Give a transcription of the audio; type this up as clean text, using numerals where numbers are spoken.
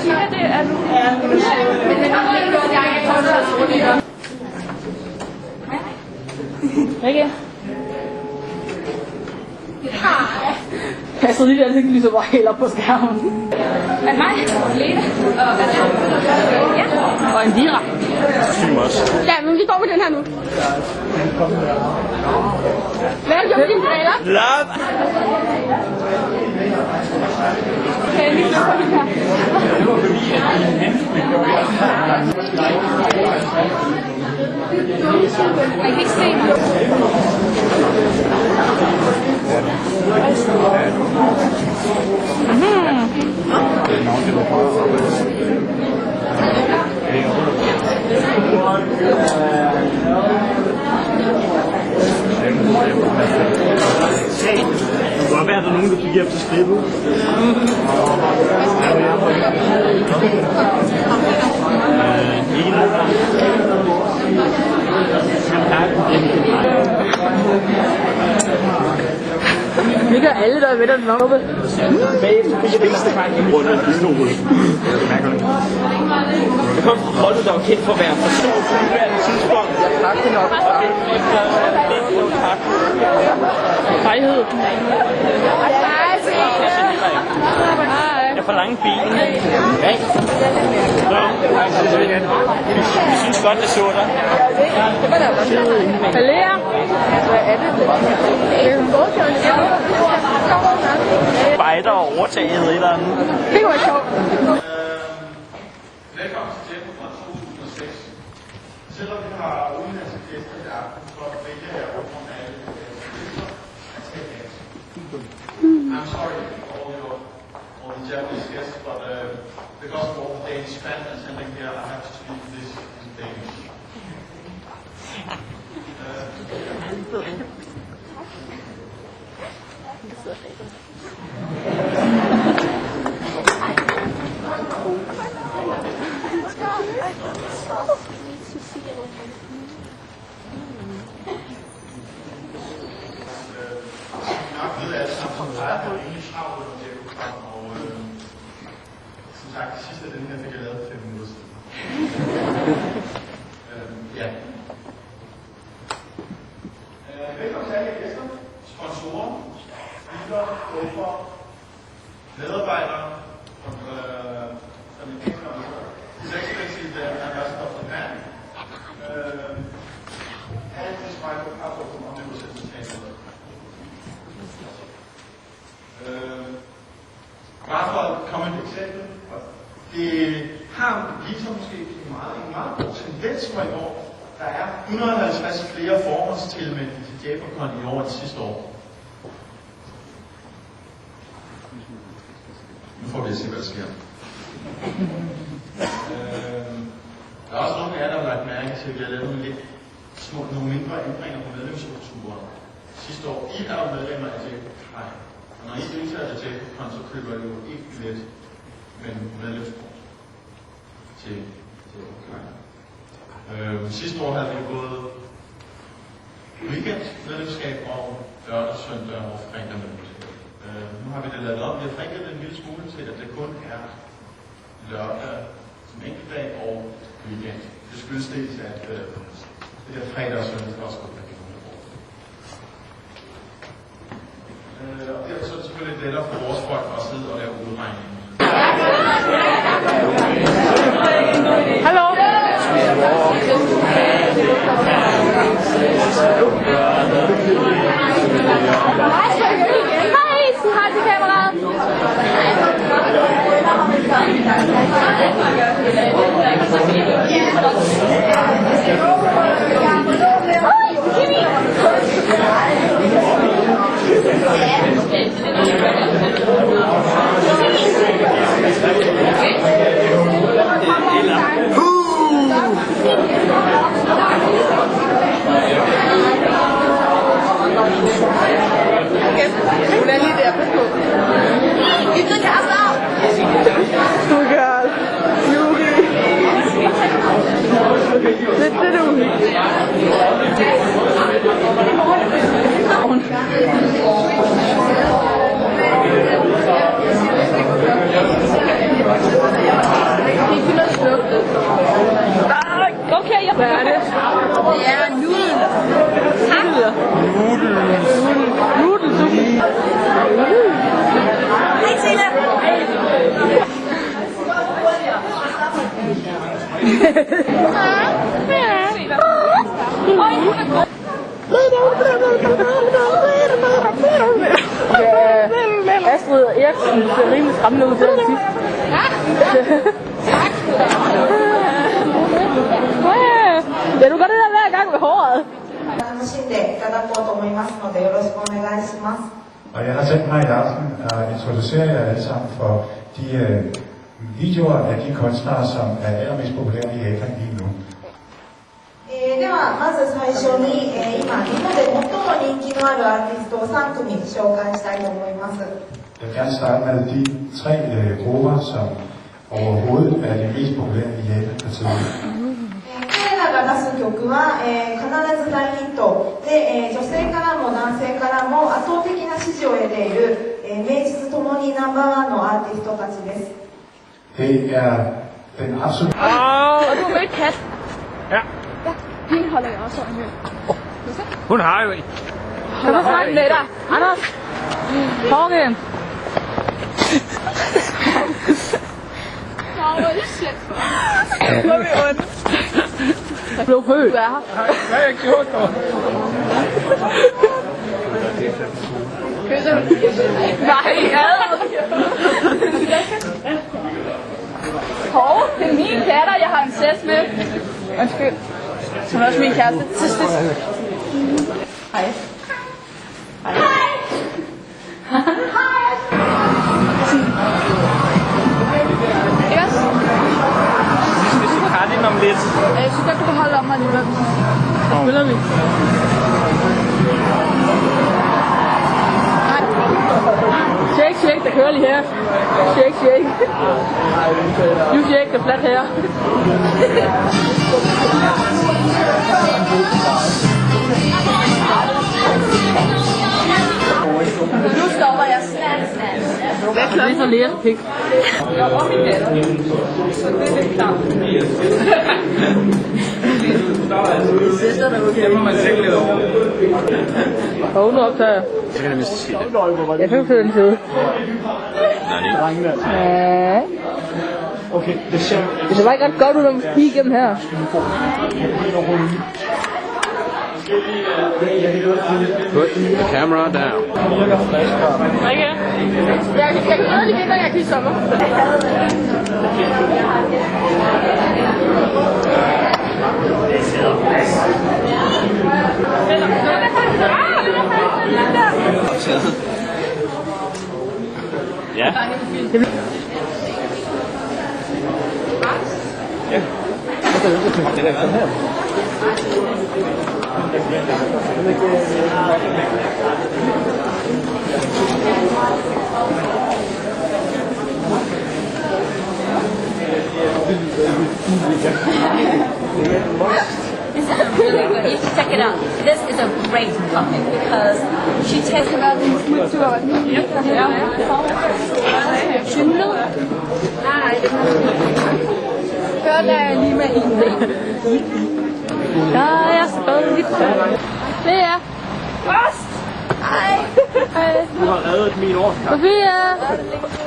Kina, det er nu. Rikke? Jeg sidder lige der, så lyser bare helt op på skærmen. Er det mig? Lene? Og ja. Og en Vira. Film også. Ja, men vi går med den her nu. Hvad har du gjort med dine briller? Lap! Okay, lige så kommer vi her. Jeg kan ikke se mig. Det kunne godt være, at der er nogen, der fik efter skridt. Det gør alle, der er ved den oppe. Bagefter fik jeg det eneste gang i rundt af en pistol. Det kom fra holdet, der var kendt for at være for stor på nuværende tidspunkt. Jeg pakkede nok. Fejhed. Jeg får lange ben. Vi synes godt, det så dig. Hvad lærer? Hvad er det? Bejder og overtaget et eller andet. Det var sjovt. Velkommen til Tjekken fra 2006. Selvom vi har udenlandske gæster i aften, så vælger jeg over grund af alle gæster at tale dansk. I'm sorry all the Japanese guests, but because of all the Danish fans attending here, I have to speak this in Danish. Nok ved alle sammen, at der er ingen travlt under Djævelprogram, og som sagt, det sidste af den her fik jeg lavet 5 minutter siden. Ja. Velkommen til alle gæster, sponsorer, lyttere, håber, medarbejdere, som en gæster om His Excellency, the Ambassador of Japan. Alt det spejler på Afrika, om det var selvstændigt. Bare for at komme et eksempel. Det har viser måske en meget god tendens for i år. Der er 150 flere forhåndstilmeldte til Japan i år end sidste år. Nu får vi at se, hvad der sker. Der er også nogle af jer, der har lagt mærke til, at vi har lavet nogle mindre ændringer på medlemsstrukturen. Sidste år, I er jo medlemmer af Japan. Og når I deltager til Japan, så køber I jo ikke billet, men medlemskort til Ukraine. Sidste år havde vi gået weekendmedlemskab og lørdag, søndag og fredag medlemskab. Nu har vi det lavet op. Vi har forenklet en lille smule til, at det kun er lørdag som enkeltdag og weekend. Det skyldes dels, at det der fredag og søndag også godt være givet på. Og derfor så er det selvfølgelig lettere for vores folk at sidde og lave udregningen. Hallo? Hej, sig hej til kameraet. Kimi! Hvad er det? Det er nudel. Nudelsuppe. Hej Tina. Astrid Eriksen ser rimelig skræmmende ud til at sige. Ja, du gør det der hver gang med håret. Og jeg har tænkt mig i aften at introducere jer alle sammen for de videoer af de kunstnere, som er allermest populære i Japan lige nu. ではまず最初に、今日本で最も人気のあるアーティストを3組紹介したいと思います。 Jeg vil gerne starte med de tre grupper, som overhovedet er de mest populære i Japan for tiden. 彼らが出す曲は、必ず大ヒットで、女性からも男性からも圧倒的な支持を得ている、名実ともにナンバーワンのアーティストたちです。 Det er den absolut... Og du er med et kat. Ja. Hende holder jeg også øje med. Hun har jo en. Kan du snakke med dig? Anders? Torgen. Nu er vi ondt. Jeg blev født. Du er her. Hvad har jeg gjort nu? Nej, Hov, det er min katter, jeg har en sæs med. Undskyld. Hun er også min kæreste. Hej. Hej. Hej. Ikke også? Hvis vi har det om lidt. Jeg synes godt, du kan holde om mig alligevel. Så spiller vi. Shake, shake, der kører lige her. Shake, shake. You shake the flat her. Nu stopper jeg snart. Det er så lære pik. Jeg var min datter. Så det er lidt klart. Søster derude. Det må man tænke lidt over. Hov, nu optager. Så kan det vist sige det. Jeg kan føre den tid. Nej, Ja. okay, det ser... Det ser bare ikke ret godt ud, når man kigger igennem her. Put the camera down. Okay. Jeg kan glæde lige når jeg kan i sommer. Ja. Ja. Det er her. This is a really good. You should check it out. This is a great topic because she takes about Schindler. Nej, det før der er lige med en Der er stadig det er Ost. Hej. Du har reddet min årskab. Sofia.